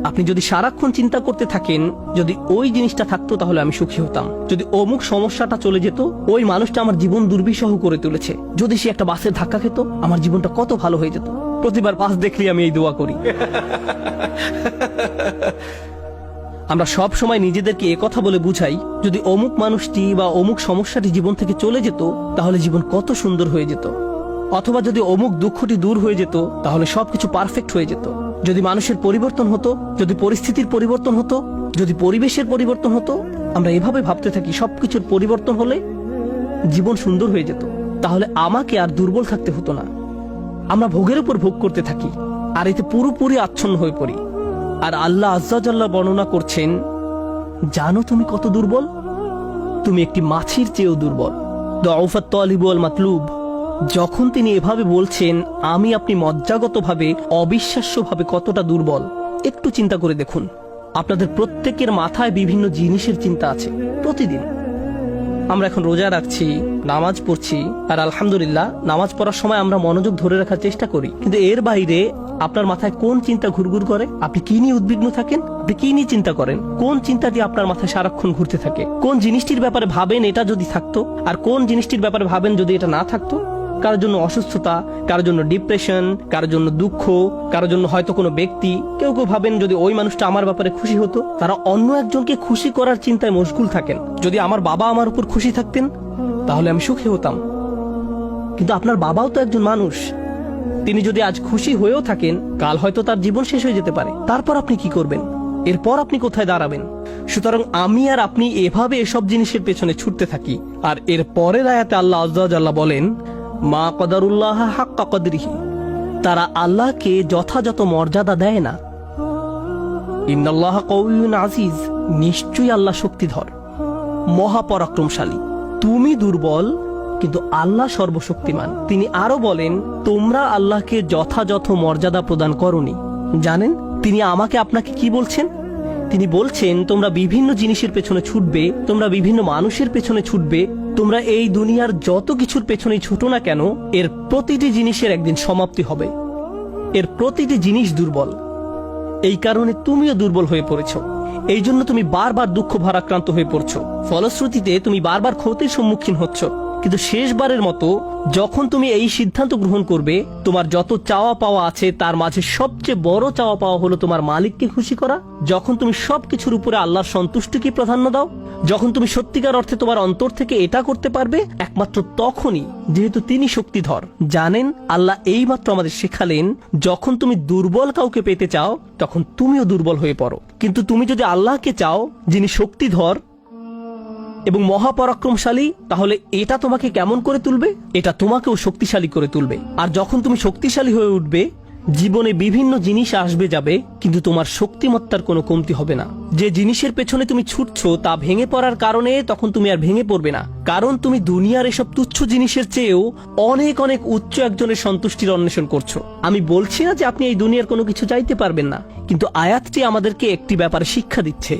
আপনি যদি সারাক্ষণ চিন্তা করতে থাকেন যদি ওই জিনিসটা থাকতো তাহলে আমি সুখী হতাম, যদি অমুক সমস্যাটা চলে যেত, ওই মানুষটা আমার জীবন দুর্বিষহ করে তুলেছে, যদি সে একটা বাসের ধাক্কা খেত আমার জীবনটা কত ভালো হয়ে যেত। প্রতিবার বাস দেখলে আমি এই দোয়া করি। আমরা সব সময় নিজেদেরকে একথা বলে বুঝাই যদি অমুক মানুষটি বা অমুক সমস্যাটি জীবন থেকে চলে যেত তাহলে জীবন কত সুন্দর হয়ে যেত, অথবা যদি অমুক দুঃখটি দূর হয়ে যেত তাহলে সবকিছু পারফেক্ট হয়ে যেত। যদি মানুষের পরিবর্তন হতো, যদি পরিস্থিতির পরিবর্তন হতো, যদি পরিবেশের পরিবর্তন হতো, আমরা এভাবে ভাবতে থাকি সবকিছুর পরিবর্তন হলে জীবন সুন্দর হয়ে যেত, তাহলে আমাকে আর দুর্বল থাকতে হতো না। আমরা ভোগের উপর ভোগ করতে থাকি আর এতে পুরোপুরি আচ্ছন্ন হয়ে পড়ি। আর আল্লাহ আজ্জা জাল্লা বর্ণনা করছেন, জানো তুমি কত দুর্বল? তুমি একটি মাছির চেয়েও দুর্বল। দুআফাত তালিব ওয়াল মাতলুব। যখন তিনি এভাবে বলছেন আমি আপনি মজ্জাগতভাবে অবিশ্বাস্যভাবে কতটা দুর্বল, একটু চিন্তা করে দেখুন। আপনাদের প্রত্যেকের মাথায় বিভিন্ন জিনিসের চিন্তা আছে প্রতিদিন। আমরা এখন রোজা রাখছি, নামাজ পড়ছি, আর আলহামদুলিল্লাহ নামাজ পড়ার সময় আমরা মনোযোগ ধরে রাখার চেষ্টা করি, কিন্তু এর বাইরে আপনার মাথায় কোন চিন্তা ঘুরঘুর করে? আপনি কি নিয়ে উদ্বিগ্ন থাকেন? আপনি কি নিয়ে চিন্তা করেন? কোন চিন্তাটি আপনার মাথায় সারাক্ষণ ঘুরতে থাকে? কোন জিনিসটির ব্যাপারে ভাবেন এটা যদি থাকতো, আর কোন জিনিসটির ব্যাপারে ভাবেন যদি এটা না থাকতো? কারোর জন্য অসুস্থতা, কারোর জন্য ডিপ্রেশন, কারোর জন্য দুঃখ, কারোর জন্য হয়তো কোনো ব্যক্তি। কেউ কেউ ভাবেন যদি ওই মানুষটা আমার ব্যাপারে খুশি হতো। তারা অন্য একজনকে খুশি করার চিন্তায় মশগুল থাকেন। যদি আমার বাবা আমার উপর খুশি থাকতেন তাহলে আমি সুখী হতাম। কিন্তু আপনার বাবাও তো একজন মানুষ, তিনি যদি আজ খুশি হয়েও থাকেন কাল হয়তো তার জীবন শেষ হয়ে যেতে পারে। তারপর আপনি কি করবেন? এরপর আপনি কোথায় দাঁড়াবেন? সুতরাং আমি আর আপনি এভাবে এসব জিনিসের পেছনে ছুটতে থাকি। আর এর পরের আয়াতে আল্লাহ আজ্জা জাল্লা বলেন, মা কদারুল্লাহ হাক্কা কদরিহি, তারা আল্লাহকে যথাযথ মর্যাদা দেয় না। ইন্নাল্লাহ কাউইয়ুন আজিজ, নিশ্চয়ই আল্লাহ শক্তিধর, মহাপরাক্রমশালী। তুমি দুর্বল কিন্তু আল্লাহ সর্বশক্তিমান। তিনি আরো বলেন, তোমরা আল্লাহকে যথাযথ মর্যাদা প্রদান করনি। জানেন তিনি আমাকে আপনাকে কি বলছেন? তিনি বলছেন তোমরা বিভিন্ন জিনিসের পেছনে ছুটবে, তোমরা বিভিন্ন মানুষের পেছনে ছুটবে, তোমরা এই দুনিয়ার যত কিছুর পেছনেই ছুটো না কেন এর প্রতিটি জিনিসের একদিন সমাপ্তি হবে। এর প্রতিটি জিনিস দুর্বল। এই কারণে তুমিও দুর্বল হয়ে পড়েছ। এই জন্য তুমি বারবার দুঃখ ভারাক্রান্ত হয়ে পড়ছো। ফলশ্রুতিতে তুমি বারবার ক্ষতির সম্মুখীন হচ্ছ। কিন্তু শেষবারের মতো যখন তুমি এই সিদ্ধান্ত গ্রহণ করবে তোমার যত চাওয়া পাওয়া আছে তার মাঝে সবচেয়ে বড় চাওয়া পাওয়া হলো তোমার মালিককে খুশি করা, যখন তুমি সবকিছুর উপরে আল্লাহর সন্তুষ্টিকে প্রাধান্য দাও, যখন তুমি সত্যিকার অর্থে তোমার অন্তর থেকে এটা করতে পারবে, একমাত্র তখনই, যেহেতু তিনি শক্তিধর। জানেন আল্লাহ এইমাত্র আমাদের শেখালেন যখন তুমি দুর্বল কাউকে পেতে চাও তখন তুমিও দুর্বল হয়ে পড়ো, কিন্তু তুমি যদি আল্লাহকে চাও যিনি শক্তিধর এবং মহাপরাক্রমশালী, তাহলে এটা তোমাকে কেমন করে তুলবে? এটা তোমাকেও শক্তিশালী করে তুলবে। আর যখন তুমি শক্তিশালী হয়ে উঠবে জীবনে বিভিন্ন জিনিস আসবে যাবে, কিন্তু তোমার শক্তিমত্তার কোনো কমতি হবে না। যে জিনিসের পেছনে তুমি ছুটছো তা ভেঙে পড়ার কারণে তখন তুমি আর ভেঙে পড়বে না, কারণ তুমি দুনিয়ার এসব তুচ্ছ জিনিসের চেয়েও অনেক অনেক উচ্চ একজনের সন্তুষ্টির অন্বেষণ করছো। আমি বলছি না যে আপনি এই দুনিয়ার কোনো কিছু চাইতে পারবেন না, কিন্তু আয়াতটি আমাদেরকে একটি ব্যাপারে শিক্ষা দিচ্ছে।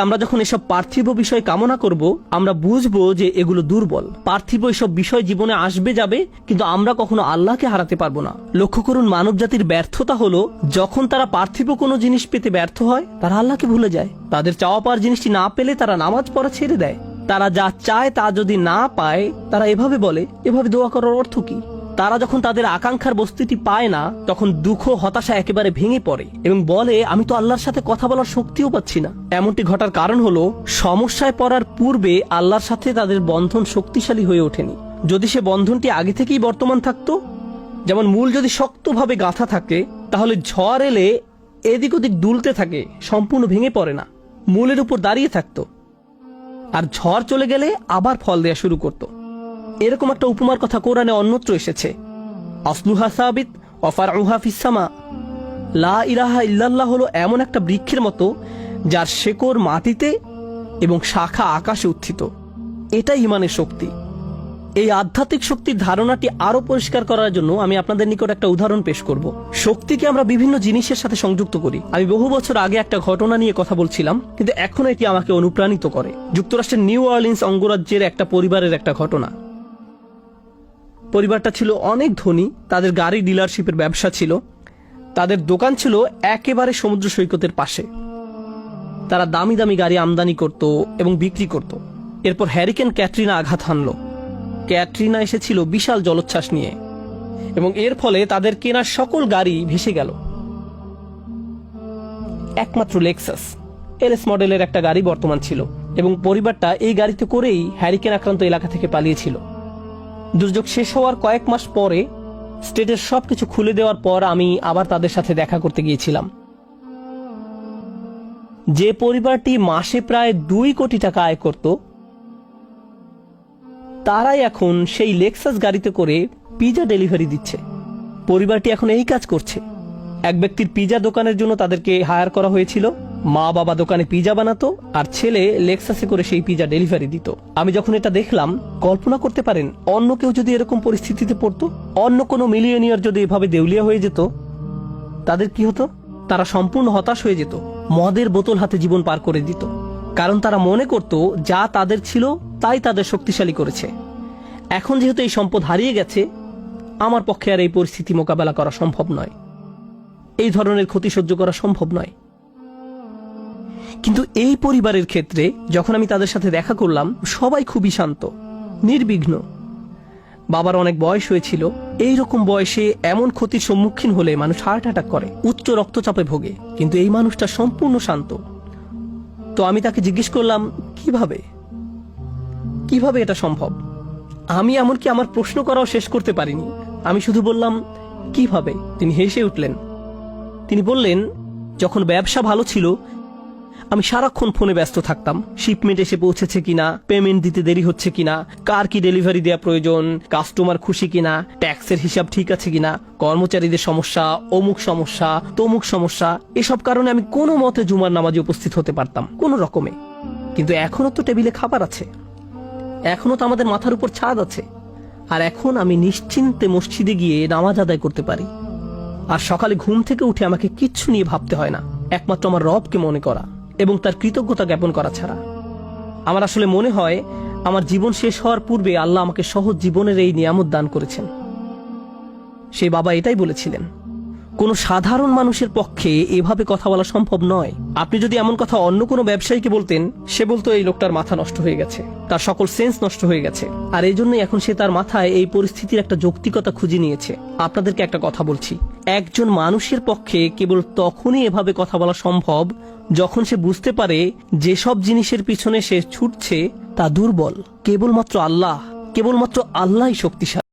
আমরা যখন এসব পার্থিব বিষয় কামনা করব আমরা বুঝবো যে এগুলো দুর্বল। পার্থিব এসব বিষয় জীবনে আসবে যাবে, কিন্তু আমরা কখনো আল্লাহকে হারাতে পারবো না। লক্ষ্য করুন, মানব জাতির ব্যর্থতা হলো যখন তারা পার্থিব কোনো জিনিস পেতে ব্যর্থ হয় তারা আল্লাহকে ভুলে যায়। তাদের চাওয়া পাওয়ার জিনিসটি না পেলে তারা নামাজ পড়া ছেড়ে দেয়। তারা যা চায় তা যদি না পায় তারা এভাবে বলে, এভাবে দোয়া করার অর্থ কি? তারা যখন তাদের আকাঙ্ক্ষার বস্তুটি পায় না তখন দুঃখ হতাশা একেবারে ভেঙে পড়ে এবং বলে আমি তো আল্লাহর সাথে কথা বলার শক্তিও পাচ্ছি না। এমনটি ঘটার কারণ হলো সমস্যায় পড়ার পূর্বে আল্লাহর সাথে তাদের বন্ধন শক্তিশালী হয়ে ওঠেনি। যদি সে বন্ধনটি আগে থেকেই বর্তমান থাকতো, যেমন মূল যদি শক্তভাবে গাঁথা থাকে তাহলে ঝড় এলে এদিক ওদিক দুলতে থাকে, সম্পূর্ণ ভেঙে পড়ে না, মূলের উপর দাঁড়িয়ে থাকতো। আর ঝড় চলে গেলে আবার ফল দেয়া শুরু করতো। এরকম একটা উপমার কথা কোরআনে অন্যত্র এসেছে, আসলুহা সাবিত ওয়া ফারউহা ফিস সামা। লা ইলাহা ইল্লাল্লাহ হলো এমন একটা বৃক্ষের মতো যার শেকড় মাটিতে এবং শাখা আকাশে উত্থিত। এটাই ঈমানের শক্তি। এই আধ্যাত্মিক শক্তির ধারণাটি আরো পরিষ্কার করার জন্য আমি আপনাদের নিকট একটা উদাহরণ পেশ করব। শক্তিকে আমরা বিভিন্ন জিনিসের সাথে সংযুক্ত করি। আমি বহু বছর আগে একটা ঘটনা নিয়ে কথা বলছিলাম, কিন্তু এখন এটি আমাকে অনুপ্রাণিত করে। যুক্তরাষ্ট্রের নিউ অরলিন্স অঙ্গরাজ্যের একটা পরিবারের একটা ঘটনা। পরিবারটা ছিল অনেক ধনী, তাদের গাড়ি ডিলারশিপের ব্যবসা ছিল। তাদের দোকান ছিল একেবারে সমুদ্র সৈকতের পাশে। তারা দামি দামি গাড়ি আমদানি করত এবং বিক্রি করত। এরপর হ্যারিকেন ক্যাটরিনা আঘাত হানল। ক্যাটরিনা এসেছিল বিশাল জলোচ্ছ্বাস নিয়ে এবং এর ফলে তাদের কেনা সকল গাড়ি ভেসে গেল। একমাত্র লেক্সাস এলএস মডেলের একটা গাড়ি বর্তমান ছিল এবং পরিবারটা এই গাড়িতে করেই হ্যারিকেন আক্রান্ত এলাকা থেকে পালিয়েছিল। দুর্যোগ শেষ হওয়ার কয়েক মাস পরে স্টেটের সবকিছু খুলে দেওয়ার পর আমি আবার তাদের সাথে দেখা করতে গিয়েছিলাম। যে পরিবারটি মাসে প্রায় 2 কোটি টাকা আয় করত, তারাই এখন সেই লেক্সাস গাড়িতে করে পিজা ডেলিভারি দিচ্ছে। পরিবারটি এখন এই কাজ করছে। এক ব্যক্তির পিজা দোকানের জন্য তাদেরকে হায়ার করা হয়েছিল। মা বাবা দোকানে পিজা বানাতো আর ছেলে লেক্সাসে করে সেই পিজা ডেলিভারি দিত। আমি যখন এটা দেখলাম, কল্পনা করতে পারেন অন্য কেউ যদি এরকম পরিস্থিতিতে পড়তো, অন্য কোনো মিলিয়নিয়ার যদি এভাবে দেউলিয়া হয়ে যেত, তাদের কি হতো? তারা সম্পূর্ণ হতাশ হয়ে যেত, মদের বোতল হাতে জীবন পার করে দিত। কারণ তারা মনে করত যা তাদের ছিল তাই তাদের শক্তিশালী করেছে। এখন যেহেতু এই সম্পদ হারিয়ে গেছে, আমার পক্ষে আর এই পরিস্থিতি মোকাবেলা করা সম্ভব নয়, এই ধরনের ক্ষতি সহ্য করা সম্ভব নয়। কিন্তু এই পরিবারের ক্ষেত্রে যখন আমি তাদের সাথে দেখা করলাম, সবাই খুবই শান্ত, নির্বিঘ্ন। বাবার অনেক বয়স হয়েছিল। এই রকম বয়সে এমন ক্ষতির সম্মুখীন হলে মানুষ হার্ট অ্যাটাক করে, উচ্চ রক্তচাপে ভোগে, কিন্তু এই মানুষটা সম্পূর্ণ শান্ত। তো আমি তাকে জিজ্ঞেস করলাম, কিভাবে এটা সম্ভব? আমি এমনকি আমার প্রশ্ন করাও শেষ করতে পারিনি। আমি শুধু বললাম, কিভাবে? তিনি হেসে উঠলেন। তিনি বললেন, যখন ব্যবসা ভালো ছিল আমি সারাক্ষণ ফোনে ব্যস্ত থাকতাম। শিপমেন্ট এসে পৌঁছেছে কিনা, পেমেন্ট দিতে দেরি হচ্ছে কিনা, কার কি ডেলিভারি দেওয়া প্রয়োজন, কাস্টমার খুশি কিনা, ট্যাক্সের হিসাব ঠিক আছে কিনা, কর্মচারীদের সমস্যা, অমুক সমস্যা, তমুক সমস্যা। এসব কারণে আমি কোনো মতে জুমার নামাজে উপস্থিত হতে পারতাম কোনো রকমে। কিন্তু এখনো তো টেবিলে খাবার আছে, এখনো তো আমাদের মাথার উপর ছাদ আছে, আর এখন আমি নিশ্চিন্তে মসজিদে গিয়ে নামাজ আদায় করতে পারি। আর সকালে ঘুম থেকে উঠে আমাকে কিচ্ছু নিয়ে ভাবতে হয় না, একমাত্র আমার রবকে মনে করা এবং তার কৃতজ্ঞতা জ্ঞাপন করা ছাড়া। আমার আসলে মনে হয় আমার জীবন শেষ হওয়ার পূর্বে আল্লাহ আমাকে সহজ জীবনের এই নিয়ামত দান করেছেন। সেই বাবা এটাই বলেছিলেন, কোনো সাধারণ মানুষের পক্ষে এভাবে কথা বলা সম্ভব নয়। আপনি যদি এমন কথা অন্য কোনো ব্যবসায়ীকে বলতেন, সে বলতো এই লোকটার মাথা নষ্ট হয়ে গেছে, তার সকল সেন্স নষ্ট হয়ে গেছে। আর এই জন্যই এখন সে তার মাথায় এই পরিস্থিতির একটা যৌক্তিকতা খুঁজে নিয়েছে। আপনাদেরকে একটা কথা বলছি, একজন মানুষের পক্ষে কেবল তখনই এভাবে কথা বলা সম্ভব যখন সে বুঝতে পারে যেসব জিনিসের পিছনে সে ছুটছে তা দুর্বল। কেবলমাত্র আল্লাহই শক্তিশালী।